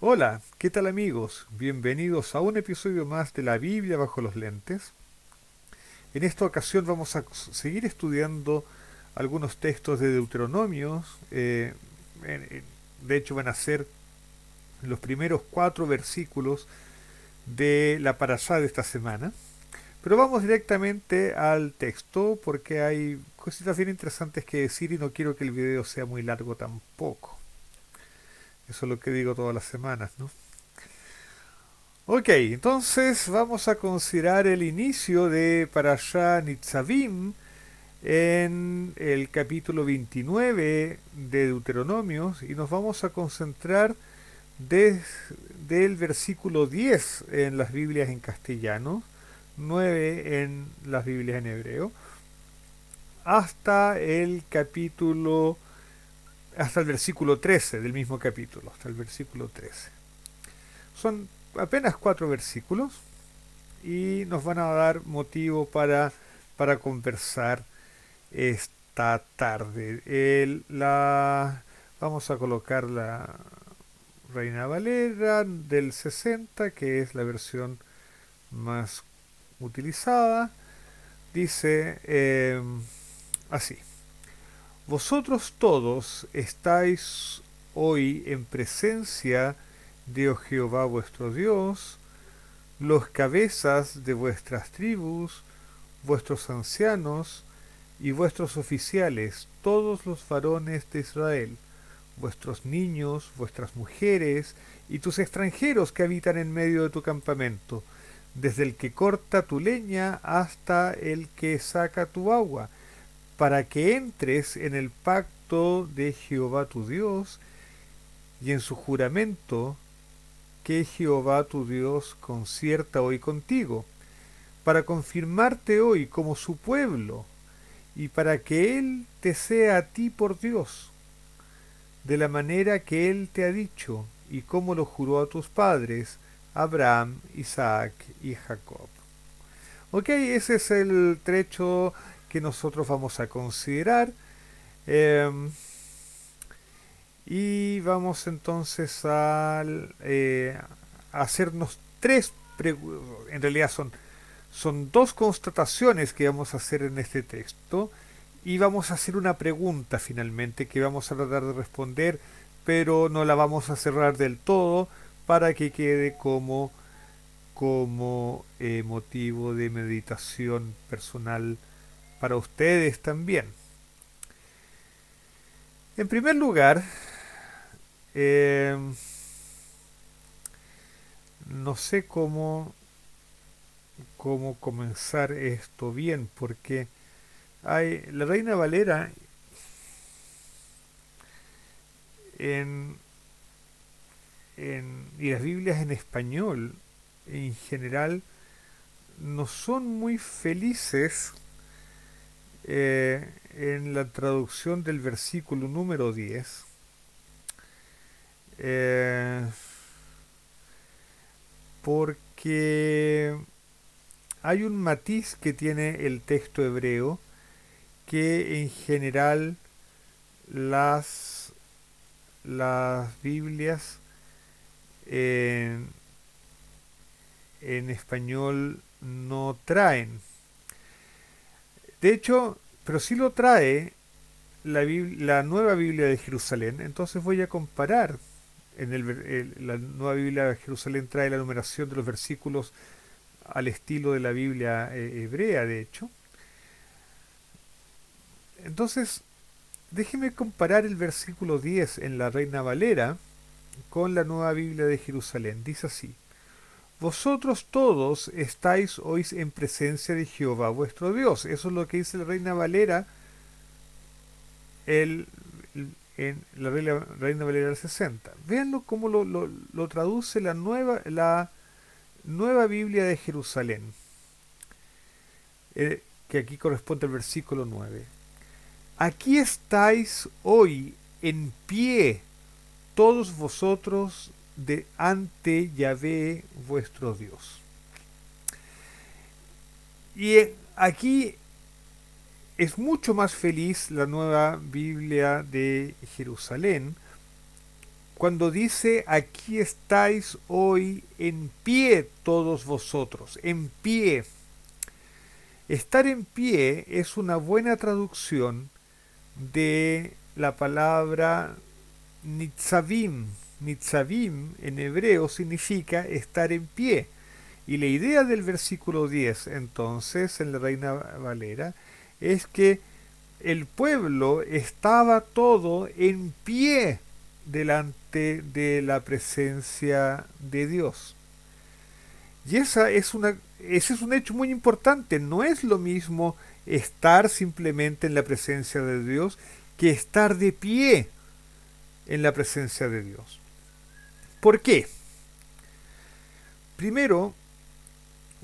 Hola, ¿qué tal amigos? Bienvenidos a un episodio más de la Biblia bajo los lentes. En esta ocasión vamos a seguir estudiando algunos textos de Deuteronomios. De hecho van a ser los primeros 4 versículos de la parashá de esta semana. Pero vamos directamente al texto porque hay cositas bien interesantes que decir y no quiero que el video sea muy largo tampoco. Eso es lo que digo todas las semanas, ¿no? Ok, entonces vamos a considerar el inicio de Parashá Nitzavim en el capítulo 29 de Deuteronomios y nos vamos a concentrar desde el versículo 10 en las Biblias en castellano, 9 en las Biblias en hebreo, hasta el capítulo, hasta el versículo 13 del mismo capítulo, hasta el versículo 13. Son apenas 4 versículos y nos van a dar motivo para conversar esta tarde. Vamos a colocar la Reina Valera del 60, que es la versión más utilizada. Dice así: Vosotros todos estáis hoy en presencia de Jehová vuestro Dios, los cabezas de vuestras tribus, vuestros ancianos y vuestros oficiales, todos los varones de Israel, vuestros niños, vuestras mujeres y tus extranjeros que habitan en medio de tu campamento, desde el que corta tu leña hasta el que saca tu agua, para que entres en el pacto de Jehová tu Dios y en su juramento que Jehová tu Dios concierta hoy contigo, para confirmarte hoy como su pueblo y para que Él te sea a ti por Dios, de la manera que Él te ha dicho y como lo juró a tus padres, Abraham, Isaac y Jacob. Ok, ese es el trecho que nosotros vamos a considerar. eh, y vamos entonces a hacernos tres preguntas. En realidad son 2 constataciones que vamos a hacer en este texto y vamos a hacer una pregunta finalmente que vamos a tratar de responder, pero no la vamos a cerrar del todo para que quede como motivo de meditación personal para ustedes también. En primer lugar, eh, no sé cómo comenzar esto bien, porque la Reina Valera en, y las Biblias en español en general no son muy felices en la traducción del versículo número 10. eh, Porque hay un matiz que tiene el texto hebreo que en general las, las Biblias en, en español no traen. De hecho, pero sí lo trae la nueva Biblia de Jerusalén. Entonces voy a comparar. La nueva Biblia de Jerusalén trae la numeración de los versículos al estilo de la Biblia hebrea, de hecho. Entonces, déjeme comparar el versículo 10 en la Reina Valera con la nueva Biblia de Jerusalén. Dice así: Vosotros todos estáis hoy en presencia de Jehová vuestro Dios. Eso es lo que dice la Reina Valera el, en la Reina Valera del 60. Véanlo cómo lo traduce la nueva Biblia de Jerusalén, que aquí corresponde al versículo 9. Aquí estáis hoy en pie todos vosotros de ante Yahvé vuestro Dios. Y aquí es mucho más feliz la nueva Biblia de Jerusalén cuando dice aquí estáis hoy en pie todos vosotros, en pie. Estar en pie es una buena traducción de la palabra nitzavim. Nitzavim en hebreo significa estar en pie. Y la idea del versículo 10, entonces, en la Reina Valera, es que el pueblo estaba todo en pie delante de la presencia de Dios. Y ese es un hecho muy importante. No es lo mismo estar simplemente en la presencia de Dios que estar de pie en la presencia de Dios. ¿Por qué? Primero,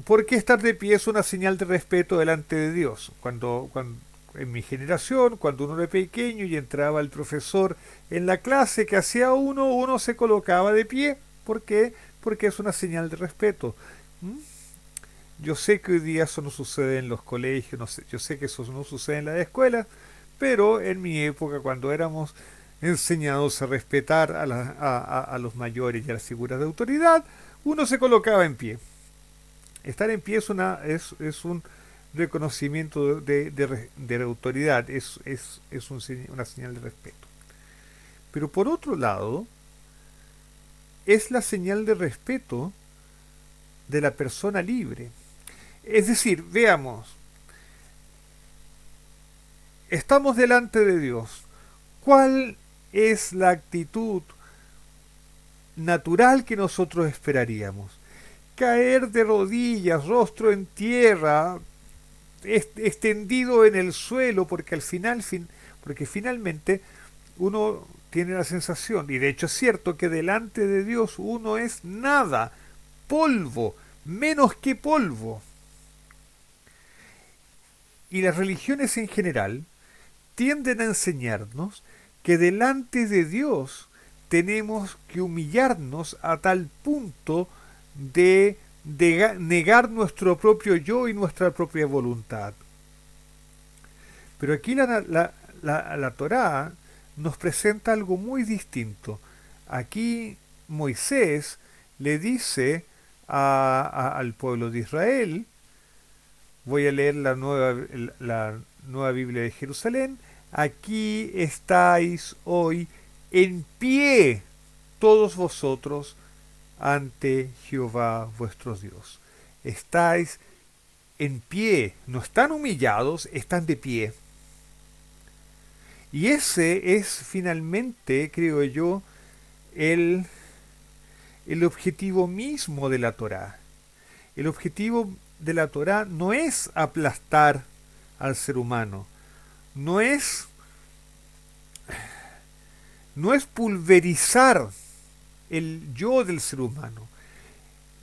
porque estar de pie es una señal de respeto delante de Dios. Cuando en mi generación, cuando uno era pequeño y entraba el profesor en la clase, que hacía uno se colocaba de pie. ¿Por qué? Porque es una señal de respeto. ¿Mm? Yo sé que hoy día eso no sucede en los colegios, no sé, yo sé que eso no sucede en las escuelas, pero en mi época, cuando éramos enseñados a respetar a los mayores y a las figuras de autoridad, uno se colocaba en pie. Estar en pie es un reconocimiento de autoridad, una señal de respeto. Pero por otro lado, es la señal de respeto de la persona libre. Es decir, veamos, estamos delante de Dios. ¿Cuál es la actitud natural que nosotros esperaríamos? Caer de rodillas, rostro en tierra, extendido en el suelo, porque porque finalmente uno tiene la sensación, y de hecho es cierto, que delante de Dios uno es nada, polvo, menos que polvo. Y las religiones en general tienden a enseñarnos que delante de Dios tenemos que humillarnos a tal punto de negar nuestro propio yo y nuestra propia voluntad. Pero aquí la Torá nos presenta algo muy distinto. Aquí Moisés le dice al pueblo de Israel, voy a leer la nueva Biblia de Jerusalén, aquí estáis hoy en pie todos vosotros ante Jehová vuestro Dios. Estáis en pie, no están humillados, están de pie. Y ese es finalmente, creo yo, el, el objetivo mismo de la Torá. El objetivo de la Torá no es aplastar al ser humano, no es, no es pulverizar el yo del ser humano.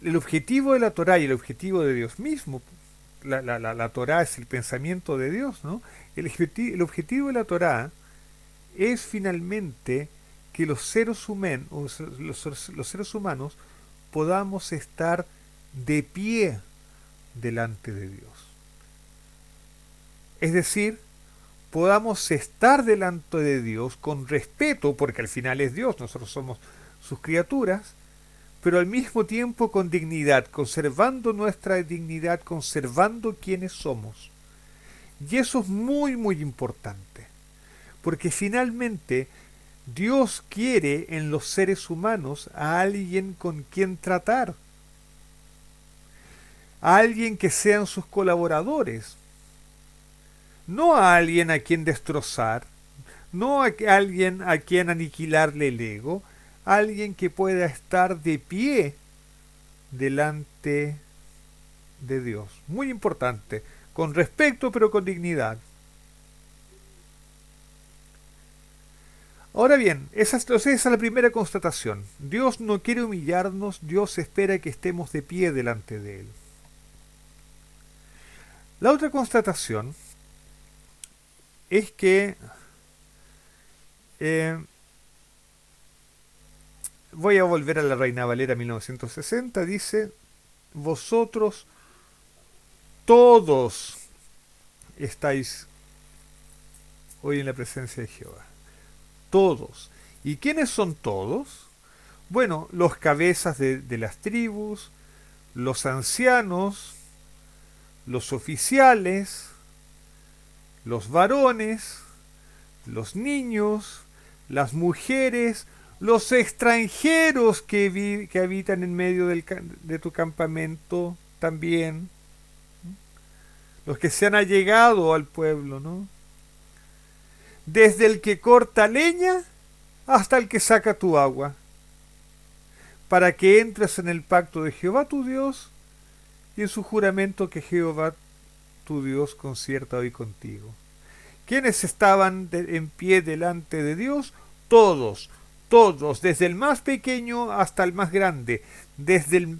El objetivo de la Torá y el objetivo de Dios mismo, la Torá es el pensamiento de Dios, ¿no? El objetivo de la Torá es finalmente que los seres humanos podamos estar de pie delante de Dios. Es decir, podamos estar delante de Dios con respeto, porque al final es Dios, nosotros somos sus criaturas, pero al mismo tiempo con dignidad, conservando nuestra dignidad, conservando quienes somos. Y eso es muy, muy importante, porque finalmente Dios quiere en los seres humanos a alguien con quien tratar, a alguien que sean sus colaboradores, no a alguien a quien destrozar, no a alguien a quien aniquilarle el ego, a alguien que pueda estar de pie delante de Dios. Muy importante, con respeto pero con dignidad. Ahora bien, esa es la primera constatación. Dios no quiere humillarnos, Dios espera que estemos de pie delante de Él. La otra constatación es que voy a volver a la Reina Valera 1960, dice, vosotros todos estáis hoy en la presencia de Jehová. Todos. ¿Y quiénes son todos? Bueno, los cabezas de las tribus, los ancianos, los oficiales, los varones, los niños, las mujeres, los extranjeros que habitan en medio de tu campamento también, los que se han allegado al pueblo, ¿no? Desde el que corta leña hasta el que saca tu agua, para que entres en el pacto de Jehová tu Dios y en su juramento que Jehová tu Dios concierta hoy contigo. ¿Quiénes estaban en pie delante de Dios? Todos, todos, desde el más pequeño hasta el más grande, desde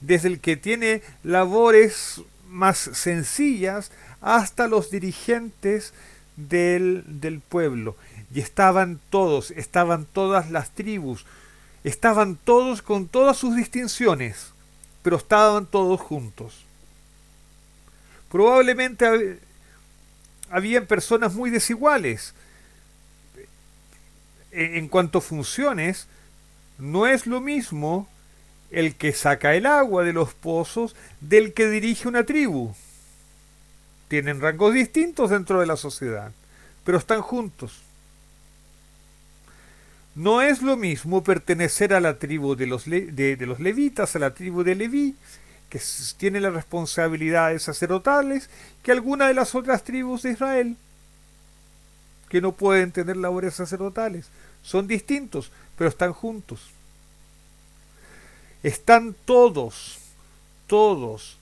el que tiene labores más sencillas hasta los dirigentes del pueblo. Y estaban todas las tribus, estaban todos con todas sus distinciones, pero estaban todos juntos. Probablemente habían personas muy desiguales. En cuanto a funciones, no es lo mismo el que saca el agua de los pozos del que dirige una tribu. Tienen rangos distintos dentro de la sociedad, pero están juntos. No es lo mismo pertenecer a la tribu de los levitas, a la tribu de Leví, que tiene las responsabilidades sacerdotales, que alguna de las otras tribus de Israel, que no pueden tener labores sacerdotales. Son distintos, pero están juntos. Están todos, todos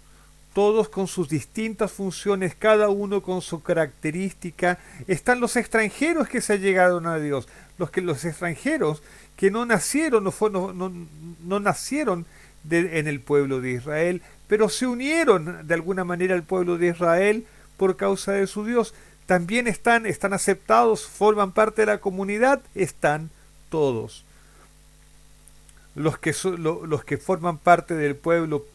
con sus distintas funciones, cada uno con su característica. Están los extranjeros que se allegaron a Dios, los extranjeros que no nacieron, no nacieron en el pueblo de Israel, pero se unieron de alguna manera al pueblo de Israel por causa de su Dios. También están aceptados, forman parte de la comunidad, están todos. Los que forman parte del pueblo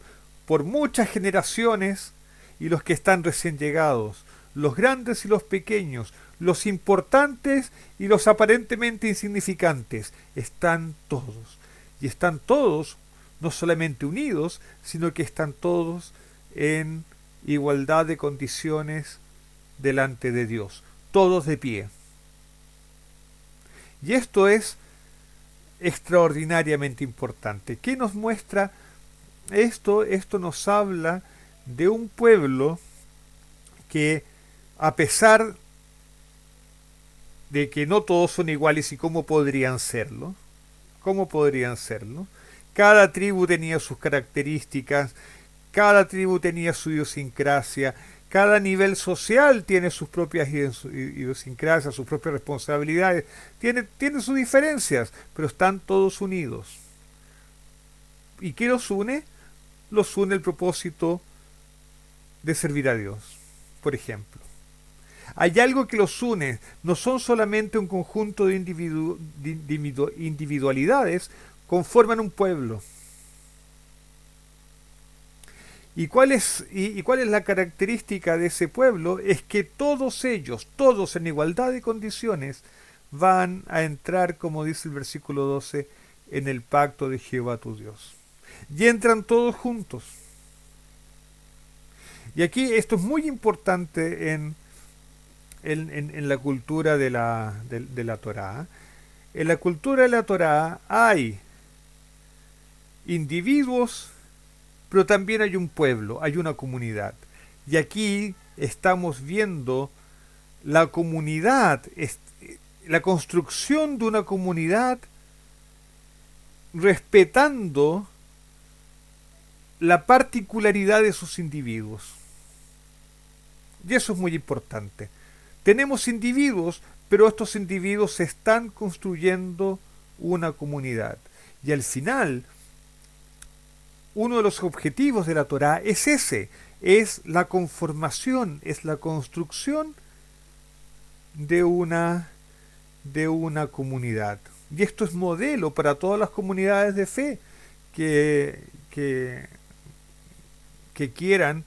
por muchas generaciones y los que están recién llegados, los grandes y los pequeños, los importantes y los aparentemente insignificantes, están todos. Y están todos no solamente unidos, sino que están todos en igualdad de condiciones delante de Dios, todos de pie. Y esto es extraordinariamente importante. ¿Qué nos muestra esto? Esto nos habla de un pueblo que, a pesar de que no todos son iguales y cómo podrían serlo, cada tribu tenía sus características, cada tribu tenía su idiosincrasia, cada nivel social tiene sus propias idiosincrasias, sus propias responsabilidades, tiene sus diferencias, pero están todos unidos. ¿Y qué los une? Los une el propósito de servir a Dios, por ejemplo. Hay algo que los une, no son solamente un conjunto de individualidades, conforman un pueblo. ¿Y cuál es la característica de ese pueblo? Es que todos ellos, todos en igualdad de condiciones, van a entrar, como dice el versículo 12, en el pacto de Jehová tu Dios. Y entran todos juntos. Y aquí esto es muy importante en la cultura de la Torá. En la cultura de la Torá hay individuos, pero también hay un pueblo, hay una comunidad. Y aquí estamos viendo la comunidad, la construcción de una comunidad respetando la particularidad de sus individuos. Y eso es muy importante. Tenemos individuos, pero estos individuos están construyendo una comunidad. Y al final, uno de los objetivos de la Torá es ese, es la conformación, es la construcción de una comunidad. Y esto es modelo para todas las comunidades de fe que quieran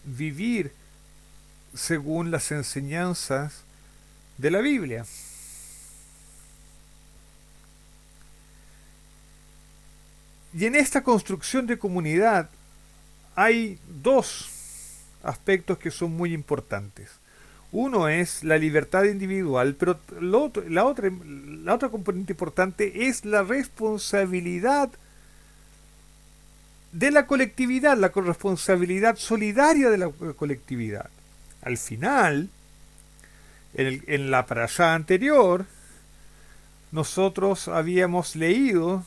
vivir según las enseñanzas de la Biblia. Y en esta construcción de comunidad hay dos aspectos que son muy importantes. Uno es la libertad individual, pero la otra componente importante es la responsabilidad de la colectividad, la corresponsabilidad solidaria de la colectividad. Al final, en la parashá anterior, nosotros habíamos leído,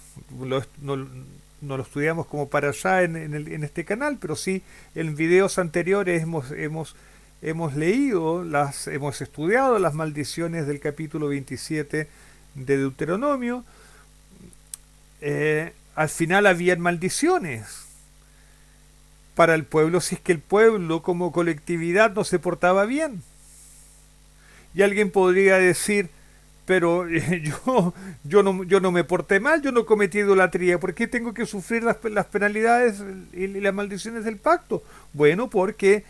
no lo estudiamos como parashá en este canal, pero sí en videos anteriores hemos leído, hemos estudiado las maldiciones del capítulo 27 de Deuteronomio. Al final habían maldiciones para el pueblo si es que el pueblo como colectividad no se portaba bien. Y alguien podría decir, pero yo no me porté mal, yo no cometí idolatría, ¿por qué tengo que sufrir las penalidades y las maldiciones del pacto? Bueno, porque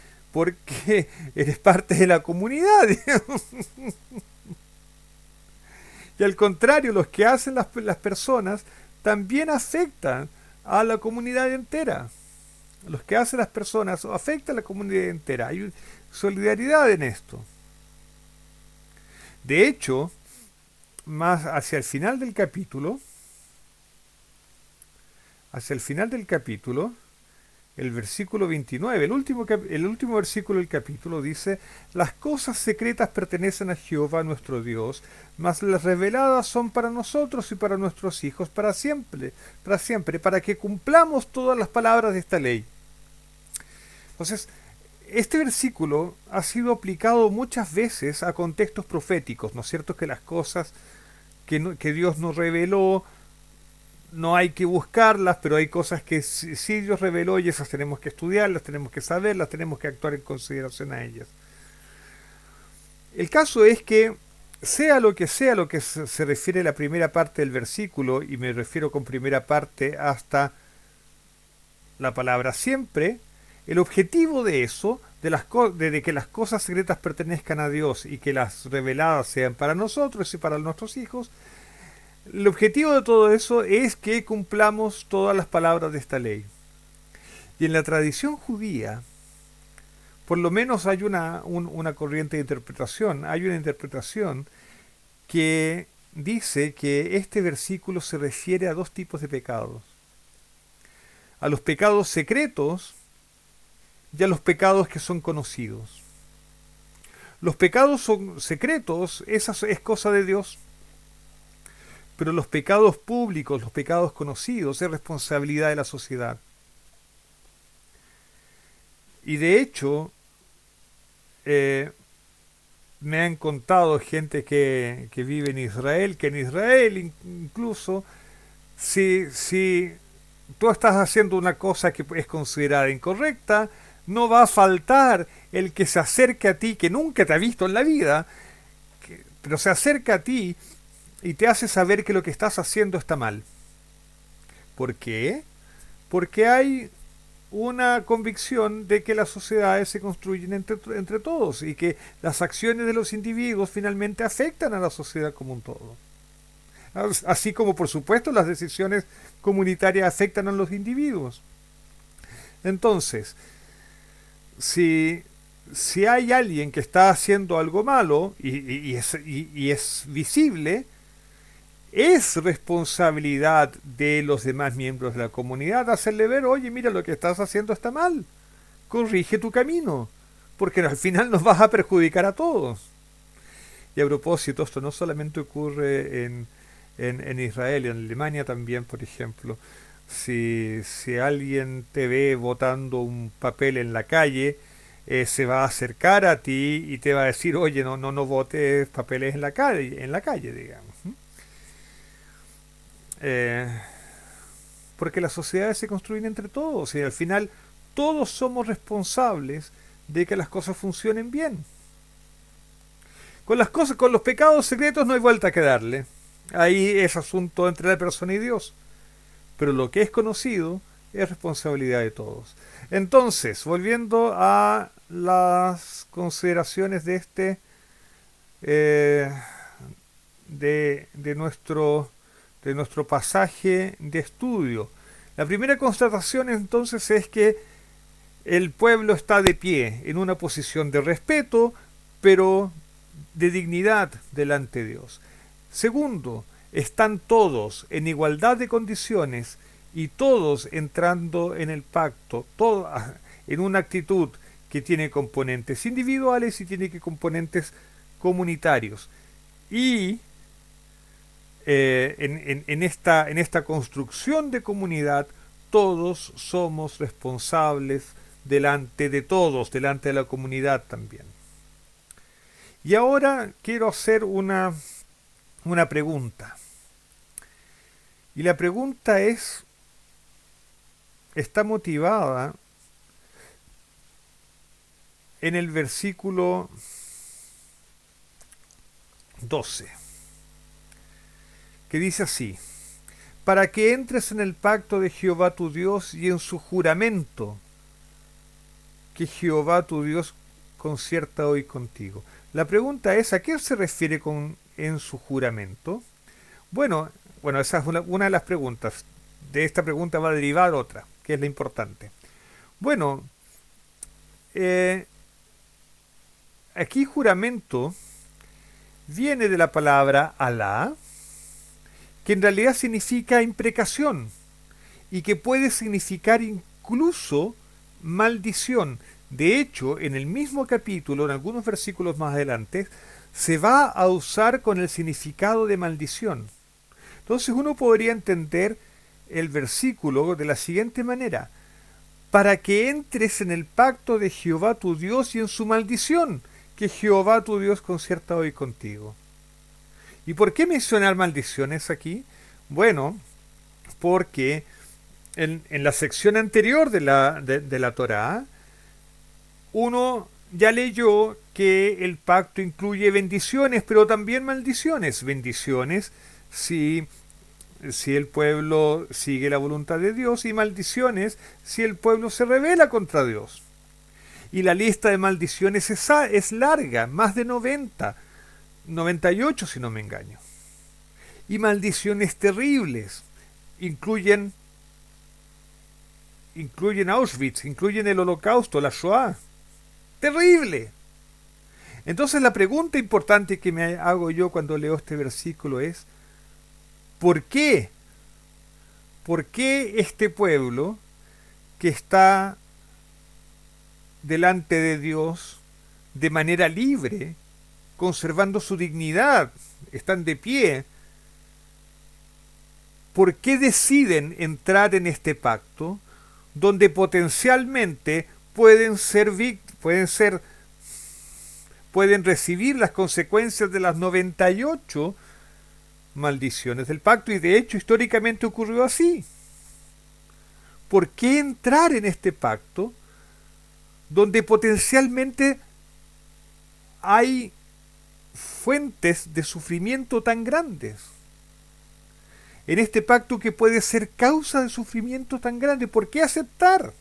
eres parte de la comunidad. Y al contrario, los que hacen las personas también afectan a la comunidad entera. Los que hacen las personas afectan a la comunidad entera. Hay solidaridad en esto. De hecho, más hacia el final del capítulo, el versículo 29, el último versículo del capítulo dice: las cosas secretas pertenecen a Jehová nuestro Dios, mas las reveladas son para nosotros y para nuestros hijos para siempre, para que cumplamos todas las palabras de esta ley. Entonces, este versículo ha sido aplicado muchas veces a contextos proféticos, ¿no es cierto? Que las cosas que Dios nos reveló, no hay que buscarlas, pero hay cosas que sí Dios reveló y esas tenemos que estudiarlas, tenemos que saberlas, tenemos que actuar en consideración a ellas. El caso es que, sea lo que se refiere a la primera parte del versículo, y me refiero con primera parte hasta la palabra siempre, el objetivo de eso, de que las cosas secretas pertenezcan a Dios y que las reveladas sean para nosotros y para nuestros hijos, el objetivo de todo eso es que cumplamos todas las palabras de esta ley. Y en la tradición judía, por lo menos hay una corriente de interpretación. Hay una interpretación que dice que este versículo se refiere a dos tipos de pecados: a los pecados secretos y a los pecados que son conocidos. Los pecados son secretos, esa es cosa de Dios. Pero los pecados públicos, los pecados conocidos, es responsabilidad de la sociedad. Y de hecho, me han contado gente que vive en Israel, que en Israel incluso, si tú estás haciendo una cosa que es considerada incorrecta, no va a faltar el que se acerque a ti, que nunca te ha visto en la vida, pero se acerca a ti y te hace saber que lo que estás haciendo está mal. ¿Por qué? Porque hay una convicción de que las sociedades se construyen entre todos y que las acciones de los individuos finalmente afectan a la sociedad como un todo. Así como, por supuesto, las decisiones comunitarias afectan a los individuos. Entonces, si hay alguien que está haciendo algo malo y es visible, es responsabilidad de los demás miembros de la comunidad hacerle ver: oye, mira, lo que estás haciendo está mal, corrige tu camino, porque al final nos vas a perjudicar a todos. Y a propósito, esto no solamente ocurre en Israel, en Alemania también, por ejemplo. Si alguien te ve botando un papel en la calle, se va a acercar a ti y te va a decir: oye, no botes papeles en la calle, digamos. Porque las sociedades se construyen entre todos y al final todos somos responsables de que las cosas funcionen bien. Con los pecados secretos no hay vuelta que darle. Ahí es asunto entre la persona y Dios. Pero lo que es conocido es responsabilidad de todos. Entonces, volviendo a las consideraciones de de nuestro pasaje de estudio. La primera constatación entonces es que el pueblo está de pie, en una posición de respeto, pero de dignidad delante de Dios. Segundo, están todos en igualdad de condiciones y todos entrando en el pacto, todo, en una actitud que tiene componentes individuales y tiene que componentes comunitarios. Y en esta construcción de comunidad, todos somos responsables delante de todos, delante de la comunidad también. Y ahora quiero hacer una pregunta. Y la pregunta está motivada en el versículo 12, que dice así: para que entres en el pacto de Jehová tu Dios y en su juramento que Jehová tu Dios concierta hoy contigo. La pregunta es, ¿a qué se refiere con en su juramento? Bueno, esa es una de las preguntas. De esta pregunta va a derivar otra, que es la importante. Bueno, aquí juramento viene de la palabra Alá, que en realidad significa imprecación y que puede significar incluso maldición. De hecho, en el mismo capítulo, en algunos versículos más adelante, se va a usar con el significado de maldición. Entonces uno podría entender el versículo de la siguiente manera: para que entres en el pacto de Jehová tu Dios y en su maldición, que Jehová tu Dios concierta hoy contigo. ¿Y por qué mencionar maldiciones aquí? Bueno, porque en la sección anterior de la Torá, uno ya leyó que el pacto incluye bendiciones, pero también maldiciones. Bendiciones si el pueblo sigue la voluntad de Dios, y maldiciones si el pueblo se rebela contra Dios. Y la lista de maldiciones es larga, más de 98 si no me engaño. Y maldiciones terribles, incluyen Auschwitz, incluyen el Holocausto, la Shoah. Terrible. Entonces la pregunta importante que me hago yo cuando leo este versículo es: ¿por qué? ¿Por qué este pueblo que está delante de Dios de manera libre, conservando su dignidad, están de pie, por qué deciden entrar en este pacto donde potencialmente pueden recibir las consecuencias de las 98 maldiciones del pacto? Y de hecho históricamente ocurrió así. ¿Por qué entrar en este pacto donde potencialmente hay fuentes de sufrimiento tan grandes? En este pacto que puede ser causa de sufrimiento tan grande, ¿por qué aceptar?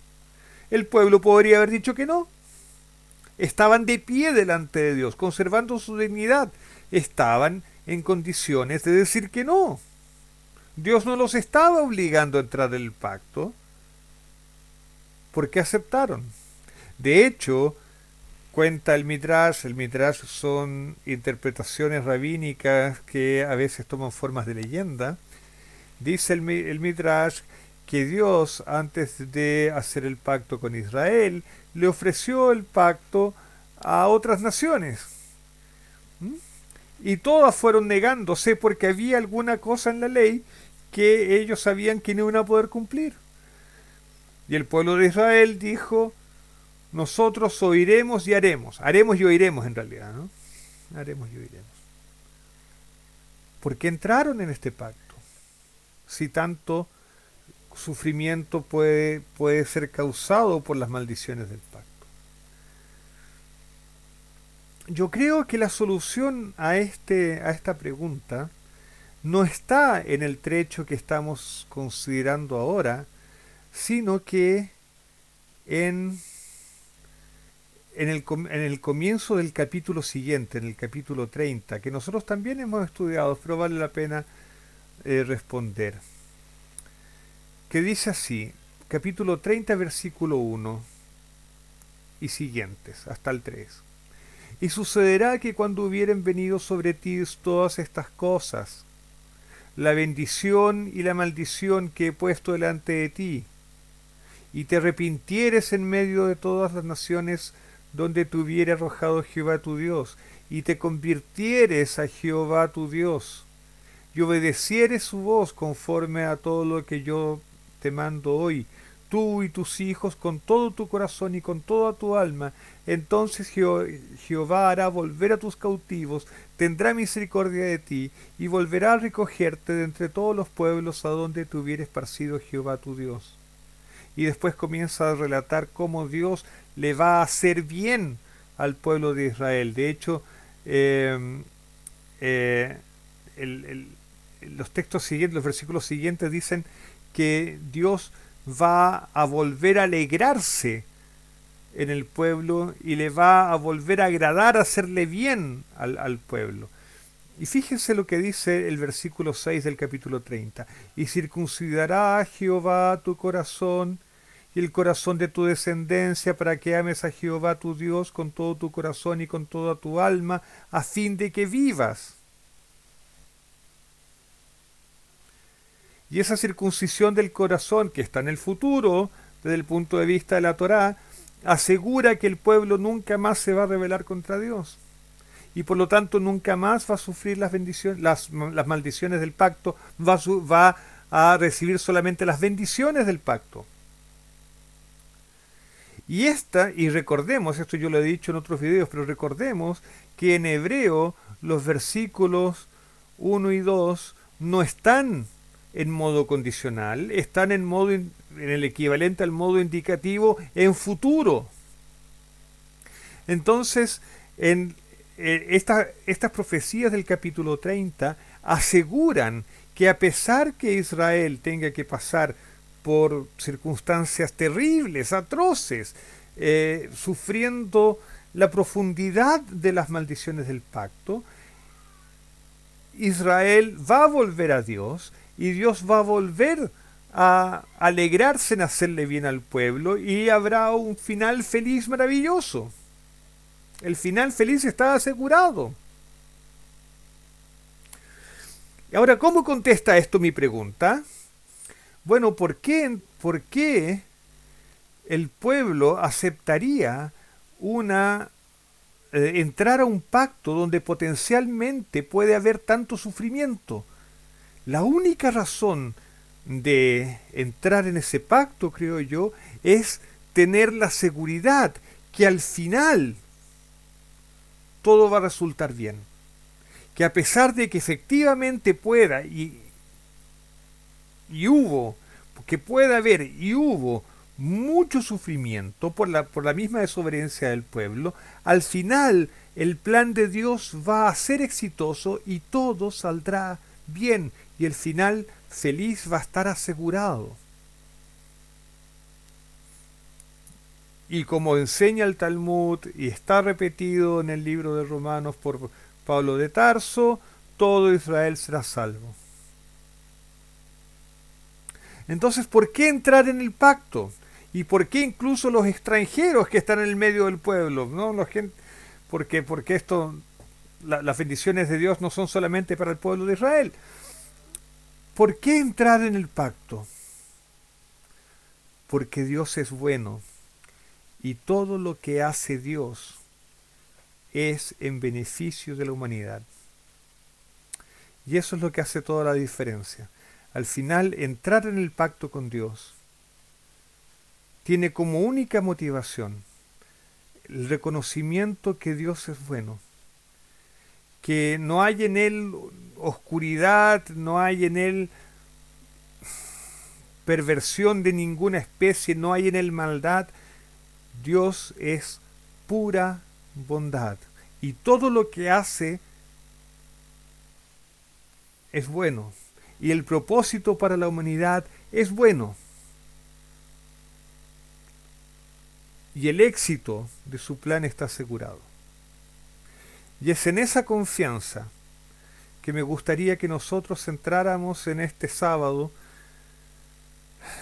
El pueblo podría haber dicho que no. Estaban de pie delante de Dios, conservando su dignidad. Estaban en condiciones de decir que no. Dios no los estaba obligando a entrar en el pacto. ¿Por qué aceptaron? De hecho, cuenta el Midrash son interpretaciones rabínicas que a veces toman formas de leyenda. Dice el Midrash que Dios, antes de hacer el pacto con Israel, le ofreció el pacto a otras naciones. ¿Mm? Y todas fueron negándose porque había alguna cosa en la ley que ellos sabían que no iban a poder cumplir. Y el pueblo de Israel dijo: nosotros oiremos y haremos. Haremos y oiremos en realidad, ¿no? Haremos y oiremos. ¿Por qué entraron en este pacto? Si tanto sufrimiento puede ser causado por las maldiciones del pacto. Yo creo que la solución a esta pregunta no está en el trecho que estamos considerando ahora, sino que en el comienzo del capítulo siguiente, en el capítulo 30, que nosotros también hemos estudiado, pero vale la pena responder. que dice así, capítulo 30, versículo 1 y siguientes, hasta el 3. Y sucederá que cuando hubieren venido sobre ti todas estas cosas, la bendición y la maldición que he puesto delante de ti, y te arrepintieres en medio de todas las naciones donde te hubiere arrojado Jehová tu Dios, y te convirtieres a Jehová tu Dios, y obedecieres su voz conforme a todo lo que yo te mando hoy, tú y tus hijos con todo tu corazón y con toda tu alma, entonces Jehová hará volver a tus cautivos, tendrá misericordia de ti, y volverá a recogerte de entre todos los pueblos a donde te hubiere esparcido Jehová tu Dios. Y después comienza a relatar cómo Dios le va a hacer bien al pueblo de Israel. De hecho, eh, eh, el, el, los textos siguientes, los versículos siguientes dicen que Dios va a volver a alegrarse en el pueblo y le va a volver a agradar, a hacerle bien al pueblo. Y fíjense lo que dice el versículo 6 del capítulo 30. Y circuncidará a Jehová tu corazón y el corazón de tu descendencia para que ames a Jehová tu Dios con todo tu corazón y con toda tu alma, a fin de que vivas. Y esa circuncisión del corazón que está en el futuro, desde el punto de vista de la Torá, asegura que el pueblo nunca más se va a rebelar contra Dios. Y por lo tanto nunca más va a sufrir las bendiciones, las maldiciones del pacto, va a recibir solamente las bendiciones del pacto. Y recordemos, esto yo lo he dicho en otros videos, pero recordemos que en hebreo los versículos 1 y 2 no están en modo condicional, están en el equivalente al modo indicativo en futuro. Entonces, estas profecías del capítulo 30 aseguran que a pesar que Israel tenga que pasar por circunstancias terribles, atroces, sufriendo la profundidad de las maldiciones del pacto, Israel va a volver a Dios y Dios va a volver a alegrarse en hacerle bien al pueblo y habrá un final feliz maravilloso. El final feliz está asegurado. Y ahora, ¿cómo contesta esto mi pregunta? Bueno, por qué el pueblo aceptaría entrar a un pacto donde potencialmente puede haber tanto sufrimiento? La única razón de entrar en ese pacto, creo yo, es tener la seguridad que al final todo va a resultar bien. Que a pesar de que efectivamente pueda y hubo mucho sufrimiento por la misma desobediencia del pueblo, al final el plan de Dios va a ser exitoso y todo saldrá bien y el final feliz va a estar asegurado. Y como enseña el Talmud y está repetido en el libro de Romanos por Pablo de Tarso, todo Israel será salvo. Entonces, ¿por qué entrar en el pacto? ¿Y por qué incluso los extranjeros que están en el medio del pueblo? ¿No? Porque las bendiciones de Dios no son solamente para el pueblo de Israel. ¿Por qué entrar en el pacto? Porque Dios es bueno y todo lo que hace Dios es en beneficio de la humanidad. Y eso es lo que hace toda la diferencia. Al final, entrar en el pacto con Dios tiene como única motivación el reconocimiento que Dios es bueno, que no hay en Él oscuridad, no hay en Él perversión de ninguna especie, no hay en Él maldad. Dios es pura bondad y todo lo que hace es bueno y el propósito para la humanidad es bueno y el éxito de su plan está asegurado. Y es en esa confianza que me gustaría que nosotros entráramos en este sábado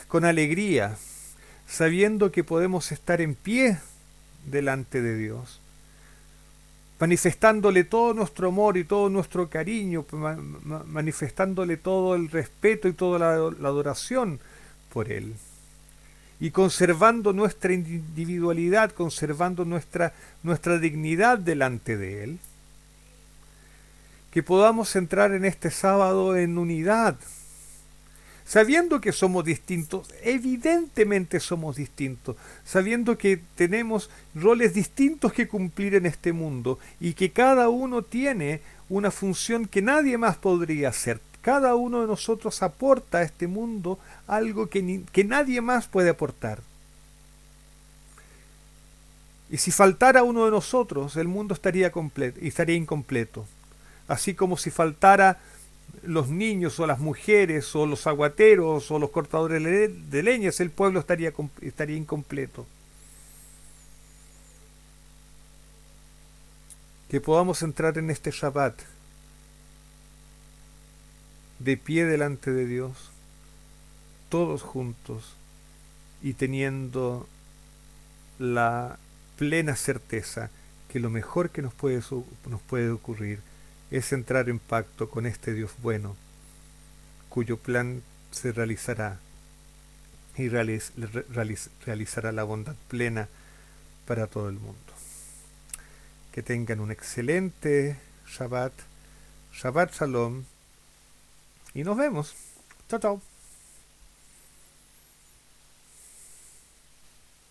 con alegría, sabiendo que podemos estar en pie delante de Dios, manifestándole todo nuestro amor y todo nuestro cariño, manifestándole todo el respeto y toda la adoración por Él. Y conservando nuestra individualidad, conservando nuestra dignidad delante de Él, que podamos entrar en este sábado en unidad, sabiendo que somos distintos, evidentemente somos distintos, sabiendo que tenemos roles distintos que cumplir en este mundo y que cada uno tiene una función que nadie más podría hacer. Cada uno de nosotros aporta a este mundo algo que nadie más puede aportar. Y si faltara uno de nosotros, el mundo estaría completo y estaría incompleto. Así como si faltara los niños o las mujeres o los aguateros o los cortadores de leñas, el pueblo estaría incompleto. Que podamos entrar en este Shabbat de pie delante de Dios, todos juntos y teniendo la plena certeza que lo mejor que nos puede ocurrir es entrar en pacto con este Dios bueno, cuyo plan se realizará y realizará la bondad plena para todo el mundo. Que tengan un excelente Shabbat, Shabbat Shalom, y nos vemos. Chao, chao.